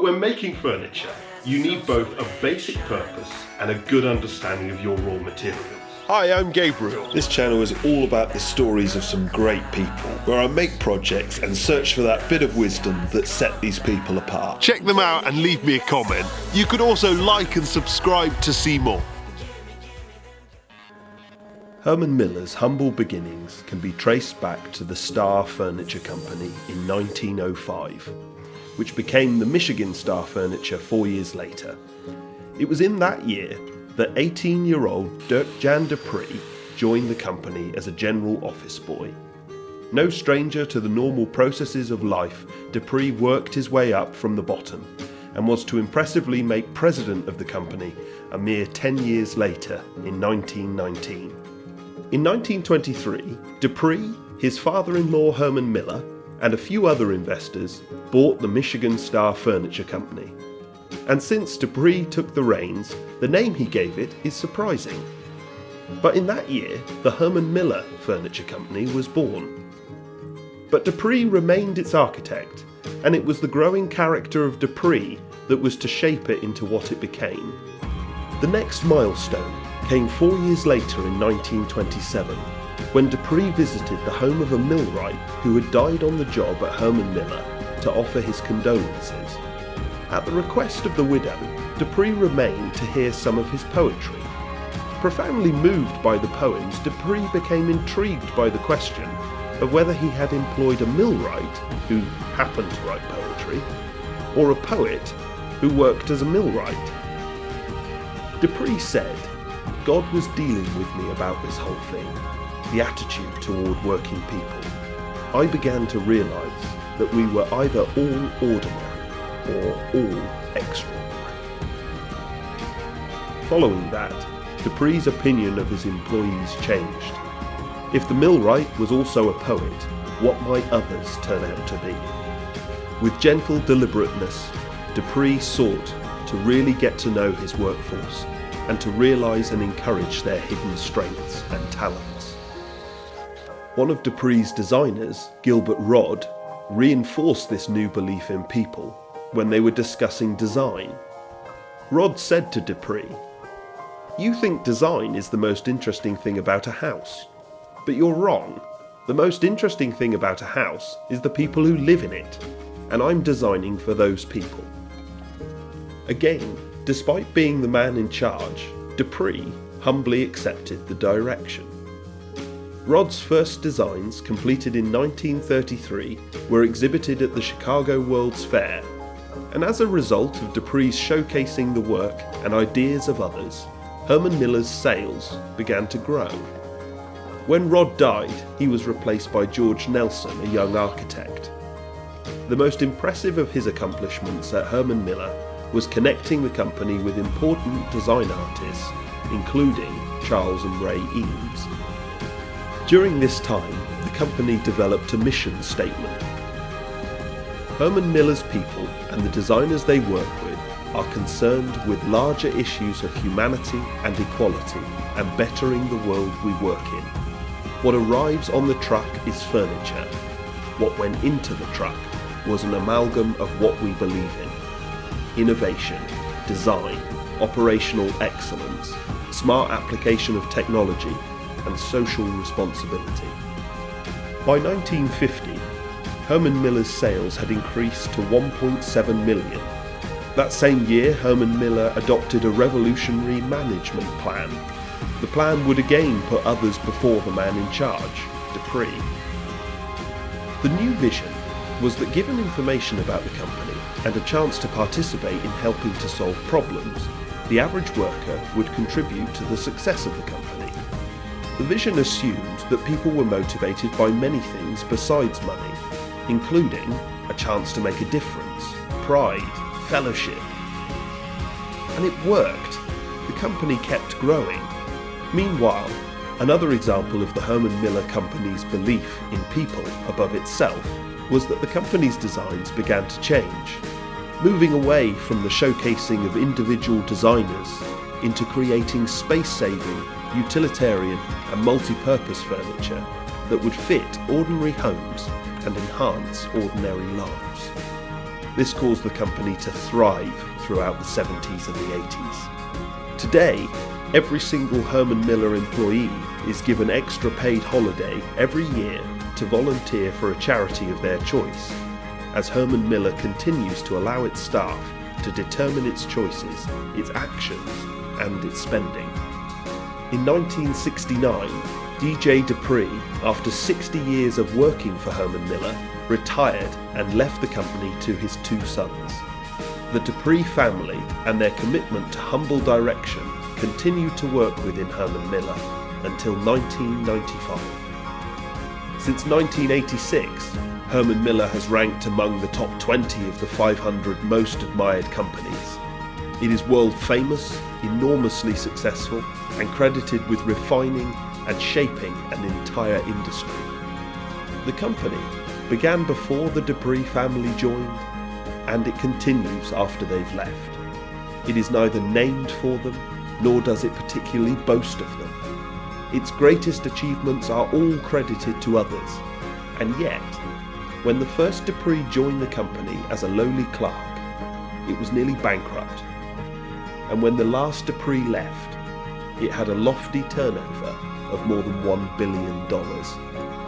When making furniture, you need both a basic purpose and a good understanding of your raw materials. Hi, I'm Gabriel. This channel is all about the stories of some great people, where I make projects and search for that bit of wisdom that set these people apart. Check them out and leave me a comment. You can also like and subscribe to see more. Herman Miller's humble beginnings can be traced back to the Star Furniture Company in 1905, which became the Michigan Star Furniture 4 years later. It was in that year that 18-year-old Dirk-Jan Dupree joined the company as a general office boy. No stranger to the normal processes of life, Dupree worked his way up from the bottom and was to impressively make president of the company a mere 10 years later in 1919. In 1923, Dupree, his father-in-law Herman Miller, and a few other investors bought the Michigan Star Furniture Company. And since Dupree took the reins, the name he gave it is surprising. But in that year, the Herman Miller Furniture Company was born. But Dupree remained its architect, and it was the growing character of Dupree that was to shape it into what it became. The next milestone came 4 years later in 1927, when Dupree visited the home of a millwright who had died on the job at Herman Miller to offer his condolences. At the request of the widow, Dupree remained to hear some of his poetry. Profoundly moved by the poems, Dupree became intrigued by the question of whether he had employed a millwright who happened to write poetry, or a poet who worked as a millwright. Dupree said, "God was dealing with me about this whole thing, the attitude toward working people. I began to realise that we were either all ordinary or all extraordinary." Following that, Dupree's opinion of his employees changed. If the millwright was also a poet, what might others turn out to be? With gentle deliberateness, Dupree sought to really get to know his workforce and to realise and encourage their hidden strengths and talents. One of Dupree's designers, Gilbert Rodd, reinforced this new belief in people when they were discussing design. Rodd said to Dupree, "You think design is the most interesting thing about a house, but you're wrong. The most interesting thing about a house is the people who live in it, and I'm designing for those people." Again, despite being the man in charge, Dupree humbly accepted the direction. Rodd's first designs, completed in 1933, were exhibited at the Chicago World's Fair, and as a result of Dupree's showcasing the work and ideas of others, Herman Miller's sales began to grow. When Rodd died, he was replaced by George Nelson, a young architect. The most impressive of his accomplishments at Herman Miller was connecting the company with important design artists, including Charles and Ray Eames. During this time, the company developed a mission statement. Herman Miller's people and the designers they work with are concerned with larger issues of humanity and equality and bettering the world we work in. What arrives on the truck is furniture. What went into the truck was an amalgam of what we believe in: innovation, design, operational excellence, smart application of technology, and social responsibility. By 1950, Herman Miller's sales had increased to 1.7 million. That same year, Herman Miller adopted a revolutionary management plan. The plan would again put others before the man in charge, Dupree. The new vision was that given information about the company and a chance to participate in helping to solve problems, the average worker would contribute to the success of the company. The vision assumed that people were motivated by many things besides money, including a chance to make a difference, pride, fellowship. And it worked. The company kept growing. Meanwhile, another example of the Herman Miller Company's belief in people above itself was that the company's designs began to change, moving away from the showcasing of individual designers into creating space-saving, utilitarian and multi-purpose furniture that would fit ordinary homes and enhance ordinary lives. This caused the company to thrive throughout the 70s and the 80s. Today, every single Herman Miller employee is given extra paid holiday every year to volunteer for a charity of their choice, as Herman Miller continues to allow its staff to determine its choices, its actions, and its spending. In 1969, DJ Dupree, after 60 years of working for Herman Miller, retired and left the company to his two sons. The Dupree family and their commitment to humble direction continued to work within Herman Miller until 1995. Since 1986, Herman Miller has ranked among the top 20 of the 500 most admired companies. It is world famous, enormously successful, and credited with refining and shaping an entire industry. The company began before the Dupree family joined, and it continues after they've left. It is neither named for them, nor does it particularly boast of them. Its greatest achievements are all credited to others, and yet, when the first Dupree joined the company as a lowly clerk, it was nearly bankrupt. And when the last Dupree left, it had a lofty turnover of more than $1 billion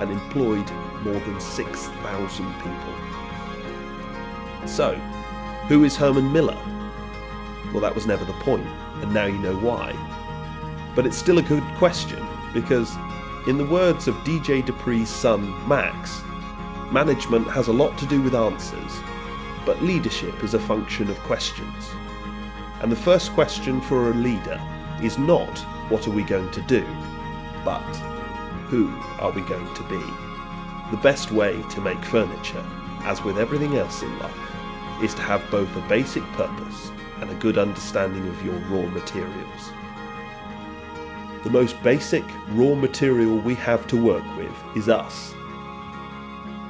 and employed more than 6,000 people. So, who is Herman Miller? Well, that was never the point, and now you know why. But it's still a good question, because in the words of DJ Dupree's son, Max, management has a lot to do with answers, but leadership is a function of questions. And the first question for a leader is not, what are we going to do, but who are we going to be? The best way to make furniture, as with everything else in life, is to have both a basic purpose and a good understanding of your raw materials. The most basic raw material we have to work with is us.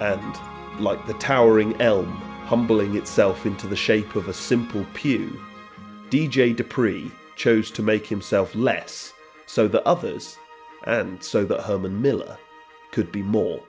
And, like the towering elm humbling itself into the shape of a simple pew, DJ Dupree chose to make himself less so that others, and so that Herman Miller, could be more.